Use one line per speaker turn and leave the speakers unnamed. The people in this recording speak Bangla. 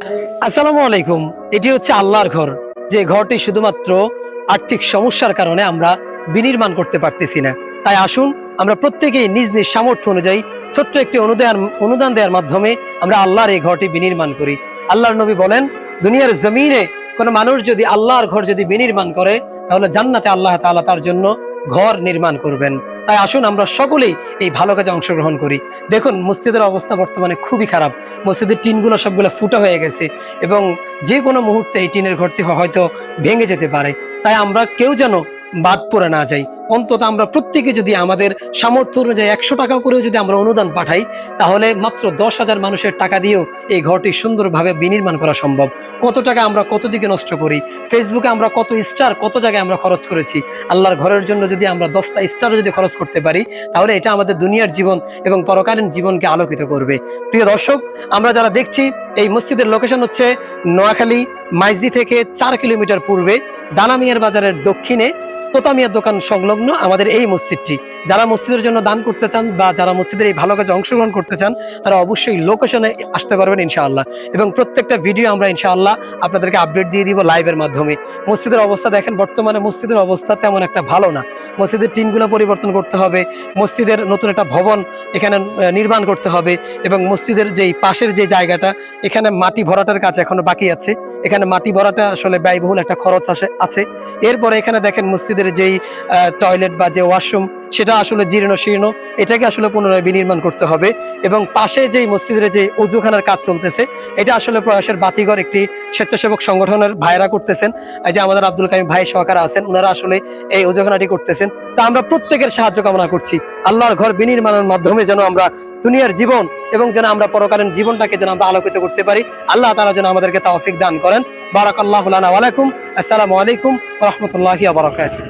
আসসালামু আলাইকুম। এটি হচ্ছে আল্লাহর ঘর, যে ঘরটি শুধুমাত্র আর্থিক সমস্যার কারণে আমরা বিনির্মাণ করতে পারতেছি না। তাই আসুন আমরা প্রত্যেকেই নিজ নিজ সামর্থ্য অনুযায়ী ছোট্ট একটি অনুদান দেওয়ার মাধ্যমে আমরা আল্লাহর এই ঘরটি বিনির্মাণ করি। আল্লাহর নবী বলেন, দুনিয়ার জমিনে কোনো মানুষ যদি আল্লাহর ঘর যদি বিনির্মাণ করে, তাহলে জান্নাতে আল্লাহ তাআলা তার জন্য ঘর নির্মাণ করবেন। তাই আসুন আমরা সকলেই এই ভালো কাজে অংশগ্রহণ করি। দেখুন, মসজিদের অবস্থা বর্তমানে খুবই খারাপ। মসজিদের টিনগুলো সবগুলো ফুটা হয়ে গেছে এবং যে কোনো মুহূর্তে এই টিনের ঘরটি হয়তো ভেঙে যেতে পারে। তাই আমরা কেউ যেন বাদ পড়ে না যাই। অন্তত আমরা প্রত্যেকে যদি আমাদের সামর্থ্য অনুযায়ী 100 টাকা করেও যদি আমরা অনুদান পাঠাই, তাহলে মাত্র 10,000 মানুষের টাকা দিয়েও এই ঘরটি সুন্দরভাবে বিনির্মাণ করা সম্ভব। কত টাকা আমরা কত দিকে নষ্ট করি, ফেসবুকে আমরা কত স্টার কত জায়গায় আমরা খরচ করেছি। আল্লাহর ঘরের জন্য যদি আমরা 10টা স্টারও যদি খরচ করতে পারি, তাহলে এটা আমাদের দুনিয়ার জীবন এবং পরকালীন জীবনকে আলোকিত করবে। প্রিয় দর্শক, আমরা যারা দেখছি, এই মসজিদের লোকেশন হচ্ছে নোয়াখালী মাইজদি থেকে 4 কিলোমিটার পূর্বে দানামিয়ার বাজারের দক্ষিণে তোতামিয়ার দোকান সংলগ্ন আমাদের এই মসজিদটি। যারা মসজিদের জন্য দান করতে চান বা যারা মসজিদের এই ভালো কাজে অংশগ্রহণ করতে চান, তারা অবশ্যই লোকেশনে আসতে পারবেন ইনশাআল্লাহ। এবং প্রত্যেকটা ভিডিও আমরা ইনশাআল্লাহ আপনাদেরকে আপডেট দিয়ে দিব লাইভের মাধ্যমে। মসজিদের অবস্থা দেখেন, বর্তমানে মসজিদের অবস্থা তেমন একটা ভালো না। মসজিদের টিনগুলো পরিবর্তন করতে হবে, মসজিদের নতুন একটা ভবন এখানে নির্মাণ করতে হবে এবং মসজিদের যেই পাশের যে জায়গাটা, এখানে মাটি ভরাটার কাজ এখনো বাকি আছে। এখানে মাটি ভরাটা আসলে ব্যয়বহুল একটা খরচ আছে। এরপরে এখানে দেখেন মসজিদের যেই টয়লেট বা যে ওয়াশরুম, সেটা আসলে জীর্ণ শীর্ণ, এটাকে আসলে পুনরায় বিনির্মাণ করতে হবে। এবং পাশে যেই মসজিদের যে অজুখানার কাজ চলতেছে, এটা আসলে প্রয়াসের বাতিঘর একটি স্বেচ্ছাসেবক সংগঠনের ভাইরা করতেছেন। এই যে আমাদের আব্দুল কাইম ভাই সহকারে আছেন, ওনারা আসলে এই অজুখানাটি করতেছেন। তা আমরা প্রত্যেকের সাহায্য কামনা করছি আল্লাহর ঘর বিনির্মাণের মাধ্যমে, যেন আমরা দুনিয়ার জীবন এবং যেন আমরা পরকালীন জীবনটাকে যেন আমরা আলোকিত করতে পারি। আল্লাহ তাআলা যেন আমাদেরকে তৌফিক দান করেন। বারাকাল্লাহু লানা ওয়া লাকুম। আসসালামু আলাইকুম ওয়া রাহমাতুল্লাহি ওয়া বারাকাতুহু।